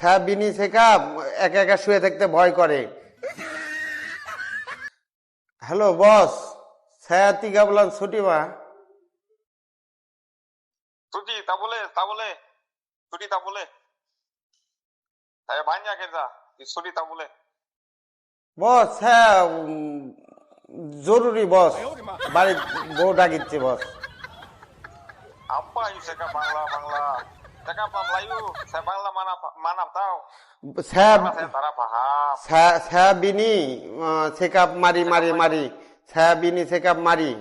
হ্যাঁ বিনি শেখা একা একা শুয়ে থাকতে ভয় করে। হ্যালো বস, ছায়া তিগা বললাম ছুটি মা। ছুটি তা বলে ছুটি তা বলে banyak kita ছুটি তা বলে বস হ্যাঁ জরুরি বস, বাড়ির বউ ডাকিচ্ছে বস। apa you cakap Bangla Bangla cakap Melayu saya Bangla mana mana tahu ছায়া karena saya tak paham ছায়া বিনি চেকআপ মারি মারি মারি, ছায়া বিনি চেকআপ মারি,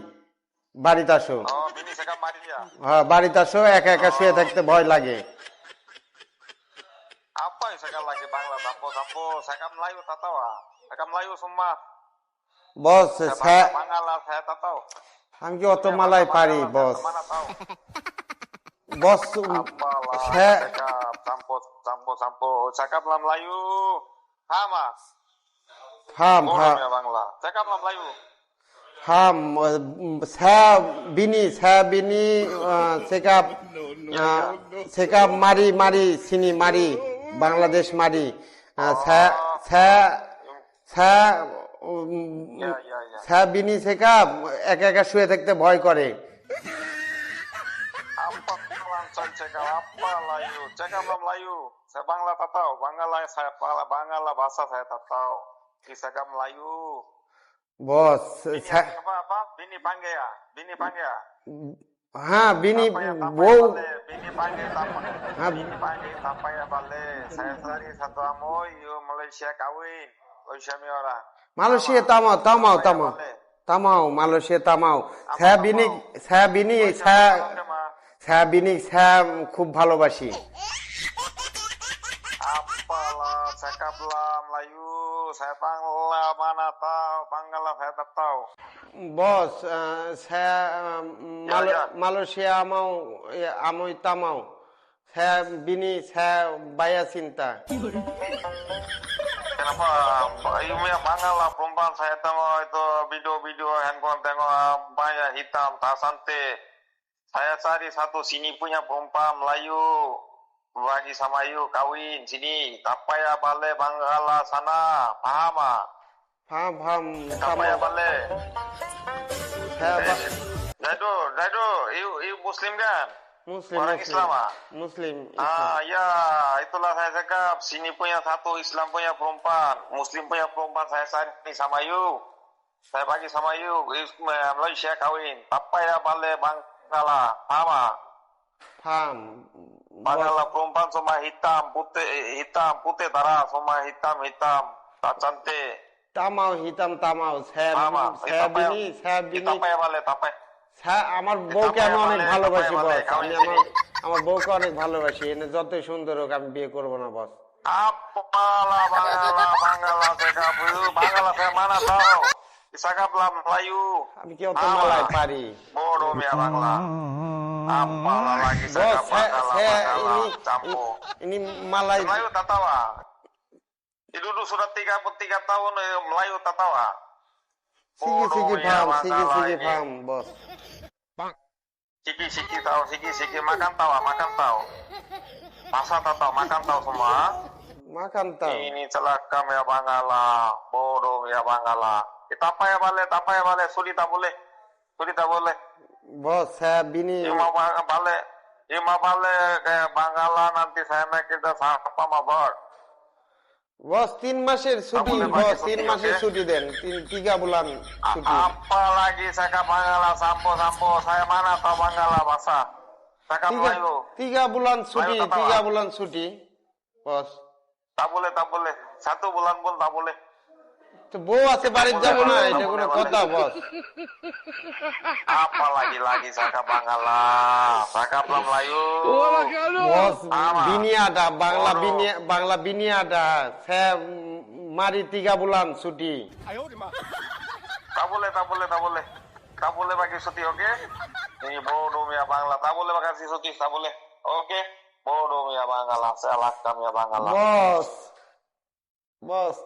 বাড়িতে আসো। oh bini cakap Maria হ্যাঁ বাড়িতে আসো, একা একা শুয়ে থাকতে ভয় লাগে। apa you cakap lagi Bangla sampo sampo cakap Melayu tak tahu cakap Melayu semua boss saya ছায়া, Bangla saya tak tahu আমি কি অত মালাই পারি বস? mana tahu বস apalah ছায়া cakap sampo sampo sampo cakap Melayu sama থাম bodoh থাম ya Bangla cakap Melayu থাম, ছায়া বিনি ছায়া বিনি চেকআপ চেকআপ মারি মারি চিনি মারি, বাংলাদেশ মারি। ছায়া ছায়া ছায়া ya ya ya ছায়া বিনি চেকআপ একা একা শুয়ে থাকতে ভয় করে। apa langsung cakap apa Melayu cakap Melayu saya Bangla tak tahu Bangla saya Bangla bahasa saya tak tahu cakap Melayu বস bini apa apa bini panggil ya bini panggil ya হ্যাঁ বিনি apa ya tanpa বউ, ya balik bini panggil tanpa হ্যাঁ bini panggil tanpa ya balik saya cari satu amoy you Malaysia kawin Malaysia mi orang Malaysia তামাও তামাও তামাও তামাও Malaysia তামাও। ছায়া বিনি ছায়া বিনি ছায়া ছায়া বিনি ছায়া খুব ভালোবাসি। apalah cakaplah Melayu saya Bangla mana tahu Bangla saya tak tahu বস ছায়া Ya, ya. মালয়েশিয়া আমাও আমই তামাও, ছায়া বিনি ছায়া বায়া চিন্তা। kenapa you punya Bangla perempuan saya tengok itu video-video handphone tengok banyak hitam tak santai saya cari satu sini punya perempuan Melayu bagi sama you kawin sini tak payah balik Bangla sana paham ah ফাম ফাম tak payah balik ছায়া Zaido you Muslim kan মুসলিম orang Islam ah মুসলিম ya itulah saya cakap sini punya satu Islam punya perempuan Muslim punya perempuan saya cari sama you saya bagi sama you Malaysia kawin apa ya balik Bangla paham ah ফাম Bangla perempuan semua hitam putih darah semua hitam tak cantik তামাও হিতাম তামাও ছায়া paham ah ছায়া বিনি ছায়া বিনি tak payah balik tak payah ছায়া আমার বউকে আমি অনেক ভালোবাসি বস। আমি আমার বউকে অনেক ভালোবাসি, এনে যতই সুন্দর হোক আমি বিয়ে করবো না বস। apalah Bangla cakap you Bangla saya mana tahu cakaplah Melayu আমি কি অত মালাই পারি bodoh ya Bangla apalah lagi বস? cakap Bangla campur ini মালাই Melayu tak tahu ah itu dulu sudah 3 tahun Melayu tak tahu ah সিকি সিকি ফাম সিকি সিকি ফাম বস। siki tahu siki makan tahu masa tak tahu makan tahu semua মাখান তাও ini celaka ya Bangla bodoh ya Bangla kita apa ya balik sudi tak boleh বস ছায়া বিনি Ini mau balik kayak Bangla nanti saya naik kita sama mabok. বস 3 মাসের ছুটি বস, 3 মাসের ছুটি দেন, 3 bulan ছুটি। Apalagi saya ke Bangla sampo saya mana tahu Bangla bahasa. Saya ke Melayu. 3 bulan ছুটি, 3 bulan ছুটি বস। Tak boleh 1 bulan pun tak boleh. তো বউ আছে বাড়িতে যাবো না, এটা কোনো কথা বস? Apalagi saya ke Bangla saya ke Melayu. বস বিনিয়াটা বাংলা বিনিয়াটা ছায়া মারি 3 bulan ছুটি। Tak boleh bagi cuti, oke? Ini bodoh ya Bangla. Tak boleh bagi cuti, tak boleh. Oke? Bodoh ya Bangla. Saya lakam ya Bangla. বস বস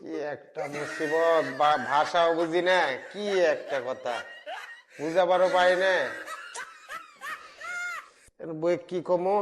কি একটা মুসিবত, ভাষাও বুঝি না, কি একটা কথা বুঝাবারও পারি না, বই কি কমো।